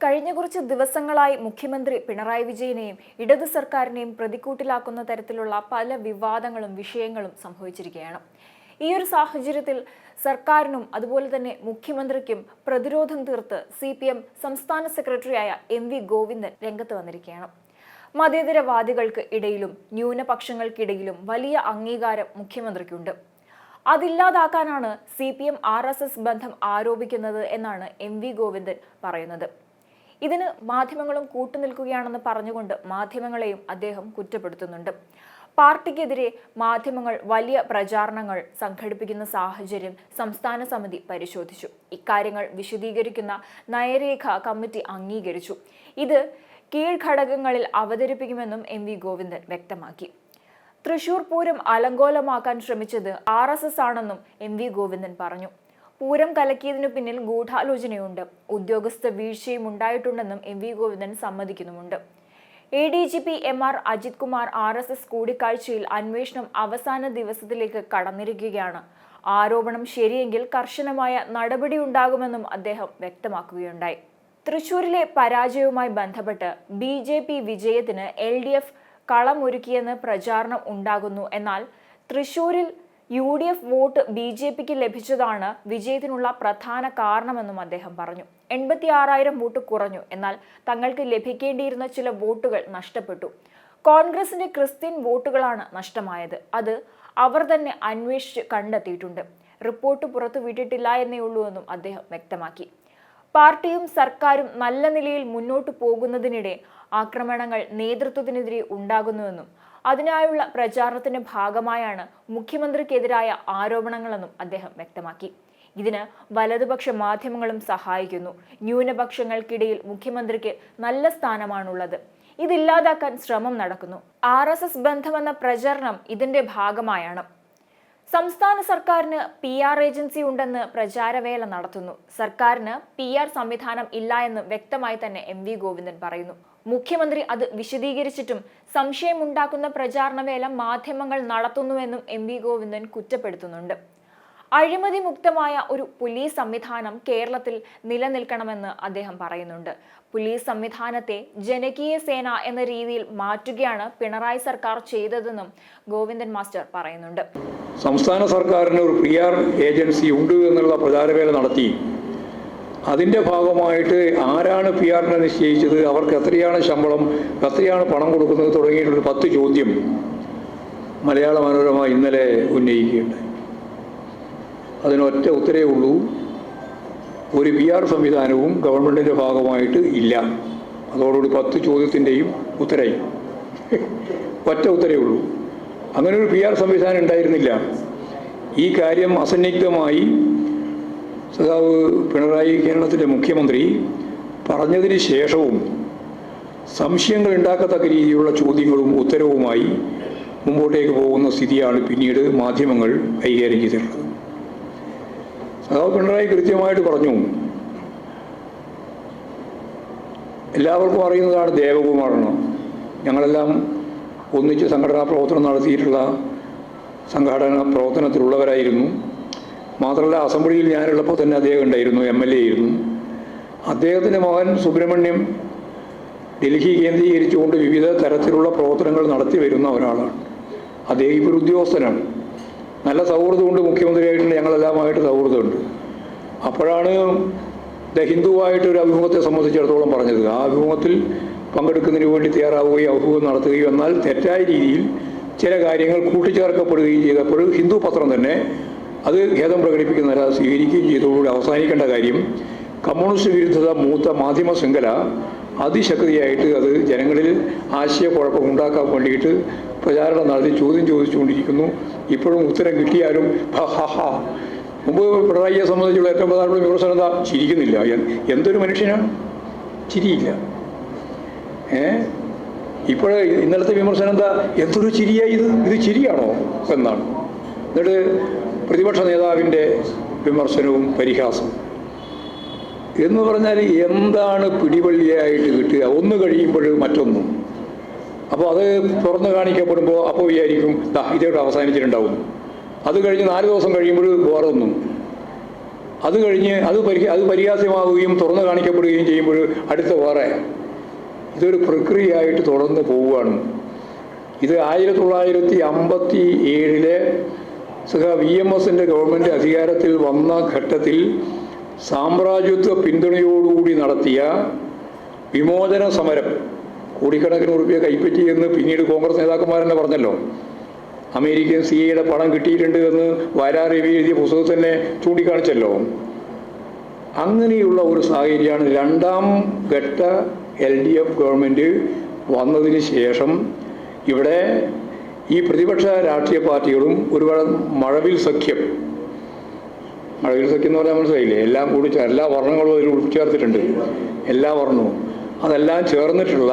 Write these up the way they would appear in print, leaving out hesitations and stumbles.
കഴിഞ്ഞ കുറച്ച് ദിവസങ്ങളായി മുഖ്യമന്ത്രി പിണറായി വിജയനെയും ഇടതു സർക്കാരിനെയും പ്രതിക്കൂട്ടിലാക്കുന്ന തരത്തിലുള്ള പല വിവാദങ്ങളും വിഷയങ്ങളും സംഭവിച്ചിരിക്കുകയാണ്. ഈ ഒരു സാഹചര്യത്തിൽ സർക്കാരിനും അതുപോലെ തന്നെ മുഖ്യമന്ത്രിക്കും പ്രതിരോധം തീർത്ത് CPM സംസ്ഥാന സെക്രട്ടറിയായ MV ഗോവിന്ദൻ രംഗത്ത് വന്നിരിക്കുകയാണ്. മതേതരവാദികൾക്ക് ഇടയിലും ന്യൂനപക്ഷങ്ങൾക്കിടയിലും വലിയ അംഗീകാരം മുഖ്യമന്ത്രിക്കുണ്ട്. അതില്ലാതാക്കാനാണ് CPM RSS ബന്ധം ആരോപിക്കുന്നത് എന്നാണ് MV ഗോവിന്ദൻ പറയുന്നത്. ഇതിന് മാധ്യമങ്ങളും കൂട്ടുനിൽക്കുകയാണെന്ന് പറഞ്ഞുകൊണ്ട് മാധ്യമങ്ങളെയും അദ്ദേഹം കുറ്റപ്പെടുത്തുന്നുണ്ട്. പാർട്ടിക്കെതിരെ മാധ്യമങ്ങൾ വലിയ പ്രചാരണങ്ങൾ സംഘടിപ്പിക്കുന്ന സാഹചര്യം സംസ്ഥാന സമിതി പരിശോധിച്ചു. ഇക്കാര്യങ്ങൾ വിശദീകരിക്കുന്ന നയരേഖ കമ്മിറ്റി അംഗീകരിച്ചു. ഇത് കീഴ്ഘടകങ്ങളിൽ അവതരിപ്പിക്കുമെന്നും MV ഗോവിന്ദൻ വ്യക്തമാക്കി. തൃശൂർ പൂരം അലങ്കോലമാക്കാൻ ശ്രമിച്ചത് RSS ആണെന്നും MV ഗോവിന്ദൻ പറഞ്ഞു. പൂരം കലക്കിയതിനു പിന്നിൽ ഗൂഢാലോചനയുണ്ട്, ഉദ്യോഗസ്ഥ വീഴ്ചയും ഉണ്ടായിട്ടുണ്ടെന്നും MV Govindan സമ്മതിക്കുന്നുമുണ്ട്. ADGP MR Ajith Kumar RSS കൂടിക്കാഴ്ചയിൽ അന്വേഷണം അവസാന ദിവസത്തിലേക്ക് കടന്നിരിക്കുകയാണ്. ആരോപണം ശരിയെങ്കിൽ കർശനമായ നടപടിയുണ്ടാകുമെന്നും അദ്ദേഹം വ്യക്തമാക്കുകയുണ്ടായി. തൃശൂരിലെ പരാജയവുമായി ബന്ധപ്പെട്ട് BJP വിജയത്തിന് LDF കളമൊരുക്കിയെന്ന് പ്രചാരണം ഉണ്ടാകുന്നു. എന്നാൽ തൃശൂരിൽ UDF വോട്ട് BJPക്ക് ലഭിച്ചതാണ് വിജയത്തിനുള്ള പ്രധാന കാരണമെന്നും അദ്ദേഹം പറഞ്ഞു. 86,000 വോട്ട് കുറഞ്ഞു. എന്നാൽ തങ്ങൾക്ക് ലഭിക്കേണ്ടിയിരുന്ന ചില വോട്ടുകൾ നഷ്ടപ്പെട്ടു. കോൺഗ്രസിന്റെ ക്രിസ്ത്യൻ വോട്ടുകളാണ് നഷ്ടമായത്. അത് അവർ തന്നെ അന്വേഷിച്ച് കണ്ടെത്തിയിട്ടുണ്ട്. റിപ്പോർട്ട് പുറത്തുവിട്ടിട്ടില്ല എന്നേ ഉള്ളൂ എന്നും അദ്ദേഹം വ്യക്തമാക്കി. പാർട്ടിയും സർക്കാരും നല്ല നിലയിൽ മുന്നോട്ടു പോകുന്നതിനിടെ ആക്രമണങ്ങൾ നേതൃത്വത്തിനെതിരെ ഉണ്ടാകുന്നുവെന്നും അതിനായുള്ള പ്രചാരണത്തിന്റെ ഭാഗമായാണ് മുഖ്യമന്ത്രിക്കെതിരായ ആരോപണങ്ങളെന്നും അദ്ദേഹം വ്യക്തമാക്കി. ഇതിന് വലതുപക്ഷ മാധ്യമങ്ങളും സഹായിക്കുന്നു. ന്യൂനപക്ഷങ്ങൾക്കിടയിൽ മുഖ്യമന്ത്രിക്ക് നല്ല സ്ഥാനമാണുള്ളത്. ഇതില്ലാതാക്കാൻ ശ്രമം നടക്കുന്നു. RSS ബന്ധമെന്ന പ്രചരണം ഇതിന്റെ ഭാഗമായാണ്. സംസ്ഥാന സർക്കാരിന് PR ഏജൻസി ഉണ്ടെന്ന് പ്രചാരവേല നടത്തുന്നു. സർക്കാരിന് PR സംവിധാനം ഇല്ല എന്ന് വ്യക്തമായി തന്നെ MV ഗോവിന്ദൻ പറയുന്നു. മുഖ്യമന്ത്രി അത് വിശദീകരിച്ചിട്ടും സംശയമുണ്ടാക്കുന്ന പ്രചാരണവേല മാധ്യമങ്ങൾ നടത്തുന്നുവെന്നും MV ഗോവിന്ദൻ കുറ്റപ്പെടുത്തുന്നുണ്ട്. അഴിമതി മുക്തമായ ഒരു പോലീസ് സംവിധാനം കേരളത്തിൽ നിലനിൽക്കണമെന്ന് അദ്ദേഹം പറയുന്നുണ്ട്. പോലീസ് സംവിധാനത്തെ ജനകീയ സേന എന്ന രീതിയിൽ മാറ്റുകയാണ് പിണറായി സർക്കാർ ചെയ്തതെന്നും ഗോവിന്ദൻ മാസ്റ്റർ പറയുന്നുണ്ട്. സംസ്ഥാന സർക്കാരിന് ഒരു PR ഏജൻസി ഉണ്ട് എന്നുള്ള പ്രചാരവേല നടത്തി. അതിൻ്റെ ഭാഗമായിട്ട് ആരാണ് PR നിശ്ചയിച്ചത്, അവർക്ക് എത്രയാണ് ശമ്പളം, എത്രയാണ് പണം കൊടുക്കുന്നത് തുടങ്ങിയിട്ടുള്ള 10 ചോദ്യം മലയാള മനോരമ ഇന്നലെ ഉന്നയിക്കുകയുണ്ടായി. അതിനൊറ്റ ഉത്തരവേ ഉള്ളൂ, ഒരു PR സംവിധാനവും ഗവൺമെൻറ്റിൻ്റെ ഭാഗമായിട്ട് ഇല്ല. അതോടുകൂടി 10 ചോദ്യത്തിൻ്റെയും ഉത്തരയി ഒറ്റ ഉത്തരവേ ഉള്ളൂ. അങ്ങനെ ഒരു PR സംവിധാനം ഉണ്ടായിരുന്നില്ല. ഈ കാര്യം അസന്നിഗ്ധമായി സഖാവ് പിണറായി കേരളത്തിൻ്റെ മുഖ്യമന്ത്രി പറഞ്ഞതിന് ശേഷവും സംശയങ്ങൾ ഉണ്ടാക്കത്തക്ക രീതിയിലുള്ള ചോദ്യങ്ങളും ഉത്തരവുമായി മുമ്പോട്ടേക്ക് പോകുന്ന സ്ഥിതിയാണ് പിന്നീട് മാധ്യമങ്ങൾ കൈകാര്യം ചെയ്തിട്ടുള്ളത്. സഖാവ് പിണറായി കൃത്യമായിട്ട് പറഞ്ഞു, എല്ലാവർക്കും അറിയുന്നതാണ് ദേവകുമാറെന്ന്. ഞങ്ങളെല്ലാം ഒന്നിച്ച് സംഘടനാ പ്രവർത്തനം നടത്തിയിട്ടുള്ള സംഘടനാ പ്രവർത്തനത്തിലുള്ളവരായിരുന്നു. മാത്രമല്ല, അസംബ്ലിയിൽ ഞാനുള്ളപ്പോൾ തന്നെ അദ്ദേഹം ഉണ്ടായിരുന്നു, MLA ആയിരുന്നു. അദ്ദേഹത്തിൻ്റെ മകൻ സുബ്രഹ്മണ്യം ഡൽഹി കേന്ദ്രീകരിച്ചുകൊണ്ട് വിവിധ തരത്തിലുള്ള പ്രവർത്തനങ്ങൾ നടത്തി വരുന്ന ഒരാളാണ്. അദ്ദേഹം ഇപ്പോൾ ഉദ്യോഗസ്ഥനാണ്. നല്ല സൗഹൃദമുണ്ട് മുഖ്യമന്ത്രിയായിട്ടുള്ള ഞങ്ങളെല്ലാമായിട്ട് സൗഹൃദമുണ്ട്. അപ്പോഴാണ് ഹിന്ദുവായിട്ടൊരു അഭിമുഖത്തെ സംബന്ധിച്ചിടത്തോളം പറഞ്ഞത്. ആ അഭിമുഖത്തിൽ പങ്കെടുക്കുന്നതിന് വേണ്ടി തയ്യാറാവുകയും അഭിമുഖം നടത്തുകയും എന്നാൽ തെറ്റായ രീതിയിൽ ചില കാര്യങ്ങൾ കൂട്ടിച്ചേർക്കപ്പെടുകയും ചെയ്തപ്പോൾ ഹിന്ദു പത്രം തന്നെ അത് ഖേദം പ്രകടിപ്പിക്കുന്നതല്ല സ്വീകരിക്കുകയും ചെയ്തതോടുകൂടി അവസാനിക്കേണ്ട കാര്യം കമ്മ്യൂണിസ്റ്റ് വിരുദ്ധത മൂത്ത മാധ്യമ ശൃംഖല അതിശക്തിയായിട്ട് അത് ജനങ്ങളിൽ ആശയക്കുഴപ്പം ഉണ്ടാക്കാൻ വേണ്ടിയിട്ട് പ്രചാരണം നടത്തി ചോദ്യം ചോദിച്ചുകൊണ്ടിരിക്കുന്നു. ഇപ്പോഴും ഉത്തരം കിട്ടിയാലും മുമ്പ് പിണറായിയെ സംബന്ധിച്ചുള്ള ഏറ്റവും പ്രധാനപ്പെട്ട വിമർശനം എന്താ? ചിരിക്കുന്നില്ല. എന്തൊരു മനുഷ്യനാണ്, ചിരിയില്ല. ഇപ്പോഴേ ഇന്നലത്തെ വിമർശനം എന്താ? എന്തൊരു ചിരിയായി, ഇത് ചിരിയാണോ എന്നാണ്. എന്നിട്ട് പ്രതിപക്ഷ നേതാവിൻ്റെ വിമർശനവും പരിഹാസം എന്ന് പറഞ്ഞാൽ എന്താണ് പിടിവള്ളിയായിട്ട് കിട്ടുക? ഒന്ന് കഴിയുമ്പോൾ മറ്റൊന്നും. അപ്പോൾ അത് തുറന്നു കാണിക്കപ്പെടുമ്പോൾ അപ്പോൾ വിചാരിക്കും ഇതോടെ അവസാനിച്ചിട്ടുണ്ടാവും. അത് കഴിഞ്ഞ് 4 ദിവസം കഴിയുമ്പോൾ വേറൊന്നും. അത് കഴിഞ്ഞ് അത് പരിഹാസ്യമാവുകയും തുറന്നു കാണിക്കപ്പെടുകയും ചെയ്യുമ്പോൾ അടുത്ത വേറെ ഇതൊരു പ്രക്രിയയായിട്ട് തുടർന്ന് പോവുകയാണ്. ഇത് 1957 VMSന്റെ ഗവൺമെൻറ് അധികാരത്തിൽ വന്ന ഘട്ടത്തിൽ സാമ്രാജ്യത്വ പിന്തുണയോടുകൂടി നടത്തിയ വിമോചന സമരം കോടിക്കണക്കിന് ഉറുപ്പിക കൈപ്പറ്റിയെന്ന് പിന്നീട് കോൺഗ്രസ് നേതാക്കന്മാരെന്നെ പറഞ്ഞല്ലോ. അമേരിക്കൻ CIA പണം കിട്ടിയിട്ടുണ്ട് എന്ന് വയലാർ രവി എഴുതിയ പുസ്തകത്തിൽ തന്നെ ചൂണ്ടിക്കാണിച്ചല്ലോ. അങ്ങനെയുള്ള ഒരു സാഹചര്യമാണ് രണ്ടാം ഘട്ട LDF ഗവൺമെൻറ് വന്നതിന് ശേഷം ഇവിടെ ഈ പ്രതിപക്ഷ രാഷ്ട്രീയ പാർട്ടികളും ഒരുപാട് മഴവിൽ സഖ്യം എന്ന് പറഞ്ഞാൽ മനസ്സിലായില്ലേ, എല്ലാം കൂടി എല്ലാ വർണ്ണങ്ങളും അതിൽ ഉൾച്ചേർത്തിട്ടുണ്ട്, എല്ലാ വർണ്ണവും അതെല്ലാം ചേർന്നിട്ടുള്ള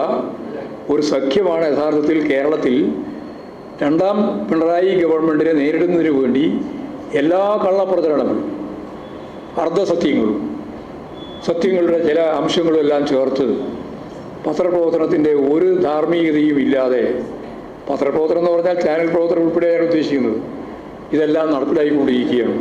ഒരു സഖ്യമാണ് യഥാർത്ഥത്തിൽ കേരളത്തിൽ രണ്ടാം പിണറായി ഗവൺമെൻറ്റിനെ നേരിടുന്നതിന് വേണ്ടി എല്ലാ കള്ളപ്രചരണങ്ങളും അർദ്ധസത്യങ്ങളും സത്യങ്ങളുടെ ചില അംശങ്ങളും എല്ലാം ചേർത്ത് പത്രപ്രവർത്തനത്തിൻ്റെ ഒരു ധാർമ്മികതയും ഇല്ലാതെ, പത്രപ്രവർത്തനം എന്ന് പറഞ്ഞാൽ ചാനൽ പ്രവർത്തനം ഉൾപ്പെടെയാണ് ഉദ്ദേശിക്കുന്നത്, ഇതെല്ലാം നടപ്പിലായിക്കൊണ്ടിരിക്കുകയാണ്.